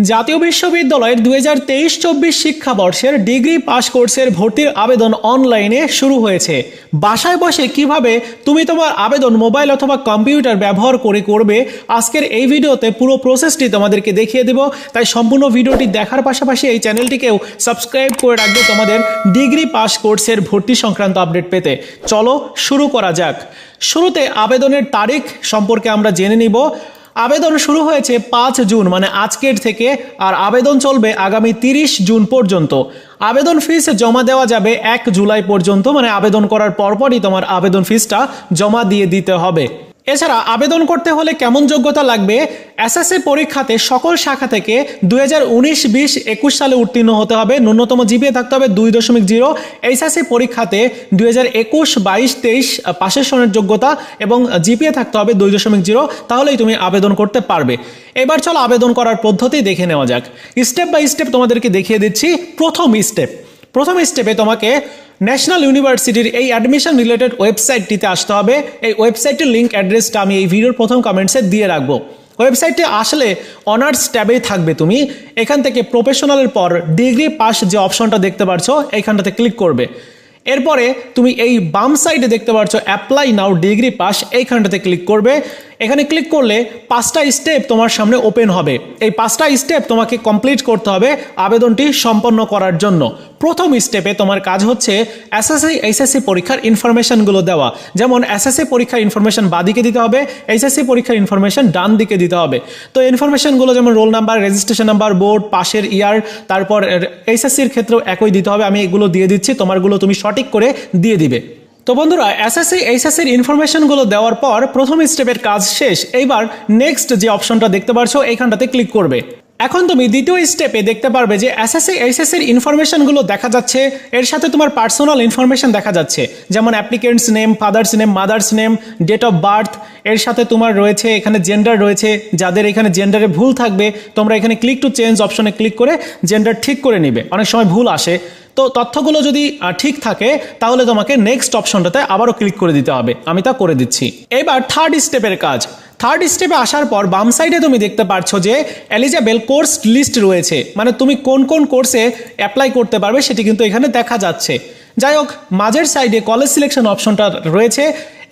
জাতীয় বিশ্ববিদ্যালয়ের 2023-24 শিক্ষাবর্ষের degree pass কোর্সের ভর্তির আবেদন অনলাইনে শুরু হয়েছে। বাসায় বসে কিভাবে তুমি তোমার আবেদন মোবাইল অথবা কম্পিউটার ব্যবহার করে করবে, আজকের এই ভিডিওতে পুরো প্রসেসটি তোমাদেরকে দেখিয়ে দেব। তাই সম্পূর্ণ ভিডিওটি দেখার পাশাপাশি এই চ্যানেলটিকেও সাবস্ক্রাইব করে রাখবে তোমাদের ডিগ্রি পাস কোর্সের ভর্তি সংক্রান্ত আপডেট পেতে। চলো শুরু করা যাক। শুরুতে আবেদনের তারিখ সম্পর্কে আমরা জেনে নিব। আবেদন শুরু হয়েছে 5 জুন মানে আজকের থেকে, আর আবেদন চলবে আগামী 30 জুন পর্যন্ত। আবেদন ফিস জমা দেওয়া যাবে 1 জুলাই পর্যন্ত, মানে আবেদন করার পরপরই তোমার আবেদন ফিসটা জমা দিয়ে দিতে হবে। এছাড়া আবেদন করতে হলে কেমন যোগ্যতা লাগবে? এসএসসি পরীক্ষাতে সকল শাখা থেকে 2019-20-21 সালে উত্তীর্ণ হতে হবে, ন্যূনতম জিপিএ থাকতে হবে 2.0। এইচএসসি পরীক্ষাতে 2021-22-23 পাশের সনের যোগ্যতা এবং জিপিএ থাকতে হবে 2.0, তাহলেই তুমি আবেদন করতে পারবে। এবার চলো আবেদন করার পদ্ধতি দেখে নেওয়া যাক। স্টেপ বাই স্টেপ তোমাদেরকে দেখিয়ে দিচ্ছি। প্রথম স্টেপে তোমাকে ন্যাশনাল ইউনিভার্সিটির এই অ্যাডমিশন রিলেটেড ওয়েবসাইটটিতে আসতে হবে। এই ওয়েবসাইটের লিঙ্ক অ্যাড্রেসটা আমি এই ভিডিওর প্রথম কমেন্টসে দিয়ে রাখবো। ওয়েবসাইটে আসলে অনার্স ট্যাবেই থাকবে, তুমি এখান থেকে প্রফেশনালের পর ডিগ্রি পাস যে অপশনটা দেখতে পাচ্ছ এইখানটাতে ক্লিক করবে। এরপরে তুমি এই বাম সাইডে দেখতে পাচ্ছ অ্যাপ্লাই নাও ডিগ্রি পাস, এইখানটাতে ক্লিক করবে। এখানে ক্লিক করলে 5টা স্টেপ তোমার সামনে ওপেন হবে। এই 5টা স্টেপ তোমাকে কমপ্লিট করতে হবে আবেদনটি সম্পন্ন করার জন্য। প্রথম স্টেপে তোমার কাজ হচ্ছে এসএসসি এইচএসসি পরীক্ষার ইনফরমেশনগুলো দেওয়া। যেমন এসএসসি পরীক্ষার ইনফরমেশন বাদিকে দিতে হবে, এইচএসসি পরীক্ষার ইনফরমেশন ডান দিকে দিতে হবে। তো ইনফরমেশনগুলো যেমন roll number, registration number, board, পাশের ইয়ার, তারপর এইচএসসির ক্ষেত্রেও একই দিতে হবে। আমি এগুলো দিয়ে দিচ্ছি, তোমারগুলো তুমি সঠিক করে দিয়ে দিবে। তো বন্ধুরা, এসএসসি এইচএসসির ইনফরমেশনগুলো দেওয়ার পর প্রথম স্টেপের কাজ শেষ। এইবার নেক্সট যে অপশনটা দেখতে পাচ্ছ এইখানটাতে ক্লিক করবে। এখন তুমি দ্বিতীয় স্টেপে দেখতে পারবে যে এসএসসি এইচএসসির ইনফরমেশনগুলো দেখা যাচ্ছে, এর সাথে তোমার পার্সোনাল ইনফরমেশন দেখা যাচ্ছে, যেমন applicant's name, father's name, mother's name, date of birth. এর সাথে তোমার রয়েছে এখানে জেন্ডার রয়েছে, যাদের এখানে জেন্ডারে ভুল থাকবে তোমরা এখানে ক্লিক টু চেঞ্জ অপশনে ক্লিক করে জেন্ডার ঠিক করে নিবে। অনেক সময় ভুল আসে, তো তথ্যগুলো যদি ঠিক থাকে তাহলে তোমাকে নেক্সট অপশনটাতে আবারও ক্লিক করে দিতে হবে। আমি তা করে দিচ্ছি। এবার থার্ড স্টেপের কাজ। থার্ড স্টেপে আসার পর বাম সাইডে তুমি দেখতে পাচ্ছ যে এলিজেবল কোর্স লিস্ট রয়েছে, মানে তুমি কোন কোন কোর্সে অ্যাপ্লাই করতে পারবে সেটি কিন্তু এখানে দেখা যাচ্ছে। যাই হোক, মাঝের সাইডে কলেজ সিলেকশন অপশনটা রয়েছে,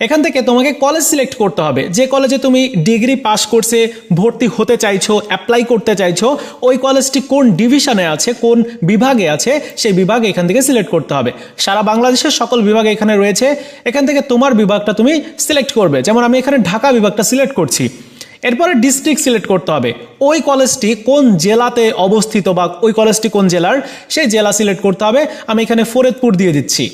এখান থেকে তোমাকে কলেজ সিলেক্ট করতে হবে। যে কলেজে তুমি ডিগ্রি পাস কোর্সে ভর্তি হতে চাইছো, অ্যাপ্লাই করতে চাইছো, ওই কলেজটি কোন ডিভিশনে আছে, কোন বিভাগে আছে, সেই বিভাগ এখান থেকে সিলেক্ট করতে হবে। সারা বাংলাদেশের সকল বিভাগ এখানে রয়েছে, এখান থেকে তোমার বিভাগটা তুমি সিলেক্ট করবে। যেমন আমি এখানে ঢাকা বিভাগটা সিলেক্ট করছি। এরপরে ডিস্ট্রিক্ট সিলেক্ট করতে হবে, ওই কলেজটি কোন জেলাতে অবস্থিত বা ওই কলেজটি কোন জেলার, সেই জেলা সিলেক্ট করতে হবে। আমি এখানে ফরিদপুর দিয়ে দিচ্ছি।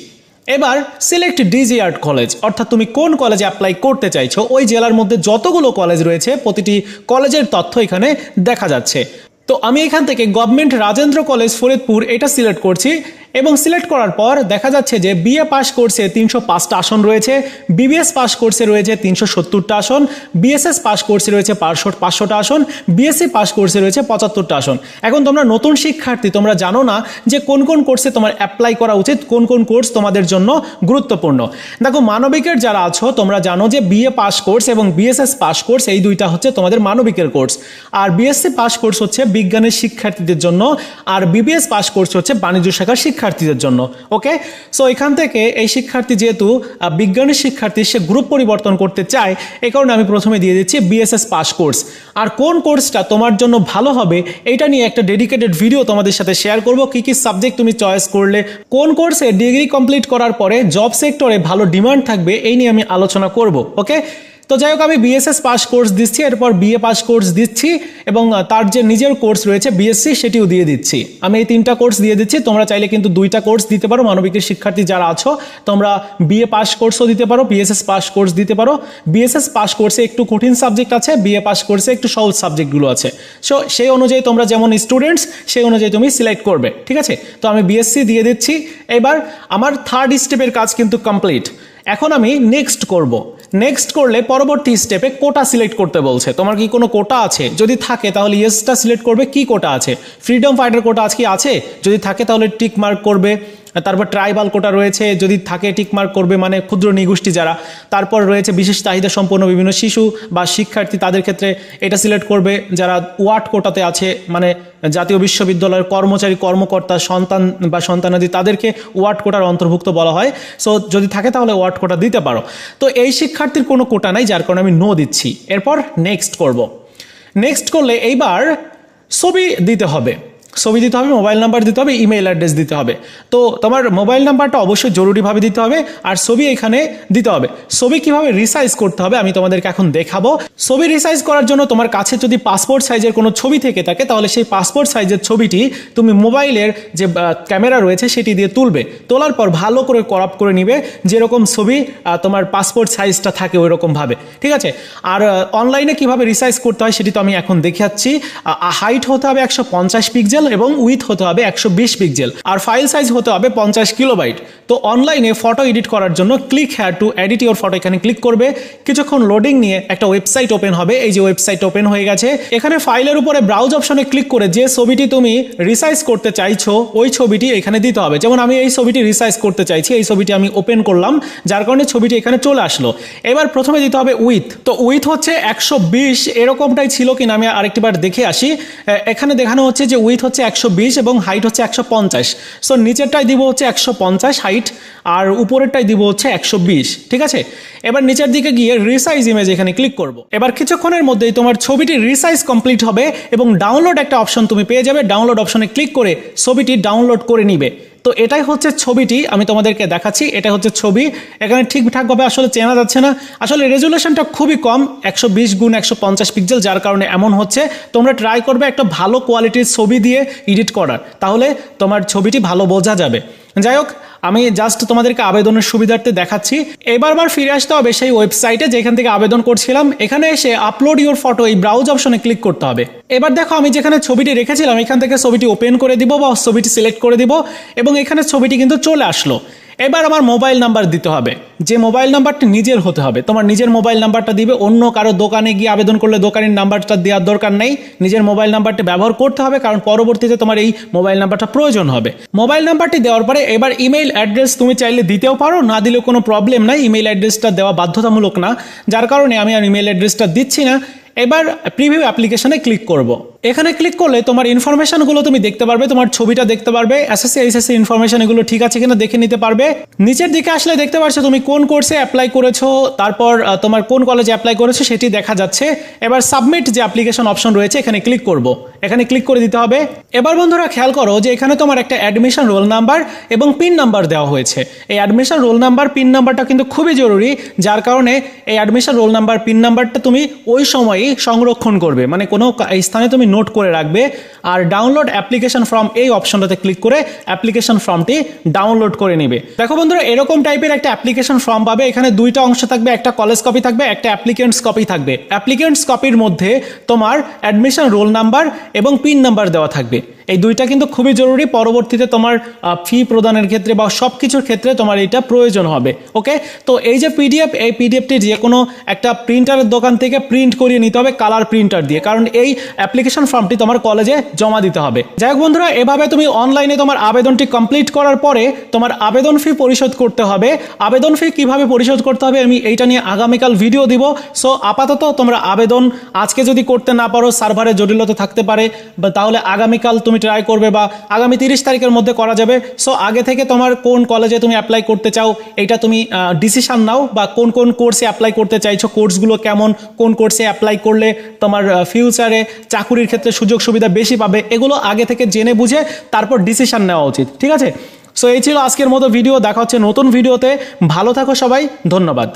এবার সিলেক্ট ডিজিআর্ট কলেজ, অর্থাৎ তুমি কোন কলেজে অ্যাপ্লাই করতে চাইছো, ওই জেলার মধ্যে যতগুলো কলেজ রয়েছে প্রতিটি কলেজের তথ্য এখানে দেখা যাচ্ছে। তো আমি এখান থেকে গভর্নমেন্ট রাজেন্দ্র কলেজ ফরিদপুর এটা সিলেক্ট করছি, এবং সিলেক্ট করার পর দেখা যাচ্ছে যে বিএ পাস কোর্সে 305টা আসন রয়েছে, বিবিএস পাস কোর্সে রয়েছে 370টা আসন, বিএসএস পাস কোর্সে রয়েছে 500টা আসন, বিএসসি পাস কোর্সে রয়েছে 75টা আসন। এখন তোমরা নতুন শিক্ষার্থী, তোমরা জানো না যে কোন কোন কোর্সে তোমার অ্যাপ্লাই করা উচিত, কোন কোন কোর্স তোমাদের জন্য গুরুত্বপূর্ণ। দেখো, মানবিকের যারা আছো তোমরা জানো যে বিএ পাস কোর্স এবং বিএসএস পাস কোর্স এই দুইটা হচ্ছে তোমাদের মানবিকের কোর্স, আর বিএসসি পাস কোর্স হচ্ছে বিজ্ঞানের শিক্ষার্থীদের জন্য, আর বিবিএস পাস কোর্স হচ্ছে বাণিজ্য শাখার শিক্ষার্থীদের জন্য। ওকে, সো এখান থেকে এই শিক্ষার্থী যেহেতু বিজ্ঞানের শিক্ষার্থী, সে গ্রুপ পরিবর্তন করতে চায়, এই কারণে আমি প্রথমে দিয়ে দিচ্ছি বিএসএস পাস কোর্স। আর কোন কোর্সটা তোমার জন্য ভালো হবে এটা নিয়ে একটা ডেডিকেটেড ভিডিও তোমাদের সাথে শেয়ার করব। কি কি সাবজেক্ট তুমি চয়েস করলে কোন কোর্সে ডিগ্রি কমপ্লিট করার পরে জব সেক্টরে ভালো ডিমান্ড থাকবে, এই নিয়ে আমি আলোচনা করব। ওকে, তো যাই হোক, আমি বিএসএস পাস কোর্স দিচ্ছি, এরপর বিএ পাস কোর্স দিচ্ছি, এবং তার যে নিজের কোর্স রয়েছে বিএসসি সেটিও দিয়ে দিচ্ছি। আমি এই 3টা কোর্স দিয়ে দিচ্ছি। তোমরা চাইলে কিন্তু 2টা কোর্স দিতে পারো। মানবিকের শিক্ষার্থী যারা আছো তোমরা বিএ পাস কোর্সও দিতে পারো, বিএসএস পাস কোর্স দিতে পারো। বিএসএস পাস কোর্সে একটু কঠিন সাবজেক্ট আছে, বিএ পাস কোর্সে একটু সহজ সাবজেক্টগুলো আছে। সো সেই অনুযায়ী তোমরা যেমন স্টুডেন্টস সেই অনুযায়ী তুমি সিলেক্ট করবে, ঠিক আছে? তো আমি বিএসসি দিয়ে দিচ্ছি। এবার আমার থার্ড স্টেপের কাজ কিন্তু কমপ্লিট। এখন আমি নেক্সট করব। নেক্সট করলে পরবর্তী স্টেপে কোটা সিলেক্ট করতে বলছে। তোমার কি কোনো কোটা আছে? যদি থাকে তাহলে ইয়েসটা সিলেক্ট করবে। কি কোটা আছে? ফ্রিডম ফাইটার কোটা আজকে আছে, যদি থাকে তাহলে টিক মার্ক করবে। তারপর ট্রাইবাল কোটা রয়েছে, যদি থাকে টিকমার্ক করবে, মানে ক্ষুদ্র নিগোষ্ঠী যারা। তারপর রয়েছে বিশেষ চাহিদা সম্পন্ন বিভিন্ন শিশু বা শিক্ষার্থী, তাদের ক্ষেত্রে এটা সিলেক্ট করবে। যারা ওয়াট কোটাতে আছে, মানে জাতীয় বিশ্ববিদ্যালয়ের কর্মচারী কর্মকর্তা সন্তান বা সন্তানাদি, তাদেরকে ওয়াট কোটার অন্তর্ভুক্ত বলা হয়। সো যদি থাকে তাহলে ওয়াট কোটা দিতে পারো। তো এই শিক্ষার্থীর কোনো কোটা নাই, যার কারণে আমি নো দিচ্ছি। এরপর নেক্সট করব। নেক্সট করলে এইবার ছবি দিতে হবে, ছবি দিতে হবে, মোবাইল নাম্বার দিতে হবে, ইমেল অ্যাড্রেস দিতে হবে। তো তোমার মোবাইল নাম্বারটা অবশ্যই জরুরিভাবে দিতে হবে, আর ছবি এখানে দিতে হবে। ছবি কিভাবে রিসাইজ করতে হবে আমি তোমাদেরকে এখন দেখাবো। ছবি রিসাইজ করার জন্য তোমার কাছে যদি পাসপোর্ট সাইজের কোনো ছবি থেকে থাকে, তাহলে সেই পাসপোর্ট সাইজের ছবিটি তুমি মোবাইলের যে ক্যামেরা রয়েছে সেটি দিয়ে তুলবে। তোলার পর ভালো করে ক্রপ করে নিবে, যেরকম ছবি তোমার পাসপোর্ট সাইজটা থাকে ওই রকমভাবে, ঠিক আছে। আর অনলাইনে কিভাবে রিসাইজ করতে হয় সেটি তো আমি এখন দেখাচ্ছি। হাইট হতে হবে 150 পিক্সেল এবং উইথ হতে হবে 120 পিক্সেল, আর ফাইল সাইজ হতে হবে 50 কিলোবাইট। তো অনলাইনে ফটো এডিট করার জন্য click here two edit your photo, এখানে ক্লিক করবে। কিছুক্ষণ লোডিং নিয়ে একটা ওয়েবসাইট ওপেন হবে। এই যে ওয়েবসাইট ওপেন হয়ে গেছে। এখানে ফাইলের উপরে ব্রাউজ অপশনে ক্লিক করে যে ছবিটি তুমি রিসাইজ করতে চাইছো ওই ছবিটি এখানে দিতে হবে। যেমন আমি এই ছবিটি রিসাইজ করতে চাইছি, এই ছবিটি আমি ওপেন করলাম, যার কারণে ছবিটি এখানে চলে আসলো। এবার প্রথমে দিতে হবে উইথ। তো উইথ হচ্ছে 120, এরকমটাই ছিল কিনা আমি আরেকটিবার দেখে আসি। এখানে দেখানো হচ্ছে যে উইথ হচ্ছে 120 এবং হাইট হচ্ছে 150। সো নিচেরটাই দিব হচ্ছে 150 হাইট, আর উপরেরটাই দিব হচ্ছে 120, ঠিক আছে। এবার নিচের দিকে গিয়ে রিসাইজ ইমেজ এখানে ক্লিক করব। এবার কিছুক্ষণের মধ্যেই তোমার ছবিটি রিসাইজ কমপ্লিট হবে এবং ডাউনলোড একটা অপশন তুমি পেয়ে যাবে। ডাউনলোড অপশনে ক্লিক করে ছবিটি ডাউনলোড করে নিবে। তো এটাই হচ্ছে ছবিটি, আমি তোমাদেরকে দেখাচ্ছি। এটা হচ্ছে ছবি। এখানে ঠিকঠাকভাবে আসলে চেনা যাচ্ছে না, আসলে রেজুলেশনটা খুবই কম, 120x150 পিক্সেল, যার কারণে এমন হচ্ছে। তোমরা ট্রাই করবে একটা ভালো কোয়ালিটির ছবি দিয়ে এডিট করার, তাহলে তোমার ছবিটি ভালো বোঝা যাবে। যাই হোক, আমি জাস্ট তোমাদেরকে আবেদনের সুবিধার্থে দেখাচ্ছি। এবার ফিরে আসতে হবে সেই ওয়েবসাইটে যেখান থেকে আবেদন করছিলাম। এখানে এসে আপলোড ইউর ফটো, এই ব্রাউজ অপশনে ক্লিক করতে হবে। এবার দেখো আমি যেখানে ছবিটি রেখেছিলাম এখান থেকে ছবিটি ওপেন করে দিব বা ছবিটি সিলেক্ট করে দিব, এবং এখানে ছবিটি কিন্তু চলে আসলো। এবার আমার মোবাইল নাম্বার দিতে হবে, যে মোবাইল নাম্বারটি নিজের হতে হবে। তোমার নিজের মোবাইল নাম্বারটা দিবে, অন্য কারো দোকানে গিয়ে আবেদন করলে দোকানের নাম্বারটা দেওয়ার দরকার নেই। নিজের মোবাইল নাম্বারটি ব্যবহার করতে হবে, কারণ পরবর্তীতে তোমার এই মোবাইল নাম্বারটা প্রয়োজন হবে। মোবাইল নাম্বারটি দেওয়ার পরে এবার ইমেইল অ্যাড্রেস তুমি চাইলে দিতেও পারো, না দিলেও কোনো প্রবলেম নাই। ইমেইল অ্যাড্রেসটা দেওয়া বাধ্যতামূলক না, যার কারণে আমি আর ইমেইল অ্যাড্রেসটা দিচ্ছি না। এবার প্রিভিউ অ্যাপ্লিকেশনে ক্লিক করব। এখানে ক্লিক করলে তোমার ইনফরমেশনগুলো তুমি দেখতে পারবে, তোমার ছবিটা দেখতে পারবে, এসএসসি এইচএসসি ইনফরমেশন এগুলো ঠিক আছে কিনা দেখে নিতে পারবে। নিচের দিকে আসলে দেখতে পাচ্ছ তুমি কোন কোর্সে অ্যাপ্লাই করেছো, তারপর তোমার কোন কলেজে অ্যাপ্লাই করেছো সেটি দেখা যাচ্ছে। এবার সাবমিট যে অ্যাপ্লিকেশন অপশন রয়েছে এখানে ক্লিক করব। এখানে ক্লিক করে দিতে হবে। এবার বন্ধুরা খেয়াল করো যে এখানে তোমার একটা অ্যাডমিশন রোল নাম্বার এবং পিন নাম্বার দেওয়া হয়েছে। এই অ্যাডমিশন রোল নাম্বার পিন নাম্বারটা কিন্তু খুবই জরুরি, যার কারণে এই অ্যাডমিশন রোল নাম্বার পিন নাম্বারটা তুমি ওই সময়ই সংরক্ষণ করবে, মানে কোনো স্থানে তুমি নোট করে রাখবে। আর ডাউনলোড অ্যাপ্লিকেশন ফর্ম এই অপশনটাতে ক্লিক করে অ্যাপ্লিকেশন ফর্মটি ডাউনলোড করে নেবে। দেখো বন্ধুরা, এরকম টাইপের একটা অ্যাপ্লিকেশন ফর্ম পাবে। এখানে দুইটা অংশ থাকবে, একটা কলেজ কপি থাকবে, একটা অ্যাপ্লিকেন্টস কপি থাকবে। অ্যাপ্লিকেন্টস কপির মধ্যে তোমার অ্যাডমিশন রোল নাম্বার এবং পিন নাম্বার দেওয়া থাকবে। এই দুইটা কিন্তু খুবই জরুরি, পরবর্তীতে তোমার ফি প্রদানের ক্ষেত্রে বা সব কিছুর ক্ষেত্রে তোমার এটা প্রয়োজন হবে। ওকে, তো এই যে পিডিএফ, এই পিডিএফটি যে কোনো একটা প্রিন্টারের দোকান থেকে প্রিন্ট করিয়ে নিতে হবে কালার প্রিন্টার দিয়ে, কারণ এই অ্যাপ্লিকেশন ফর্মটি তোমার কলেজে জমা দিতে হবে। যাই হোক বন্ধুরা, এভাবে তুমি অনলাইনে তোমার আবেদনটি কমপ্লিট করার পরে তোমার আবেদন ফি পরিশোধ করতে হবে। আবেদন ফি কিভাবে পরিশোধ করতে হবে আমি এইটা নিয়ে আগামীকাল ভিডিও দিব। সো আপাতত তোমরা আবেদন আজকে যদি করতে না পারো, সার্ভারে জটিলতা থাকতে পারে, বা তাহলে আগামীকাল তুমি ট্রাই করবে, বা আগামী 30 তারিখের মধ্যে করা যাবে। সো আগে থেকে তোমার কোন কলেজে তুমি অ্যাপ্লাই করতে চাও এটা তুমি ডিসিশন নাও, বা কোন কোন কোর্সে অ্যাপ্লাই করতে চাইছো, কোর্সগুলো কেমন, কোন কোর্সে অ্যাপ্লাই করলে তোমার ফিউচারে চাকুরির ক্ষেত্রে সুযোগ সুবিধা বেশি পাবে, এগুলো আগে থেকে জেনে বুঝে তারপর ডিসিশন নেওয়া উচিত, ঠিক আছে। সো এই ছিল আজকের মতো ভিডিও। দেখা হচ্ছে নতুন ভিডিওতে। ভালো থাকো সবাই, ধন্যবাদ।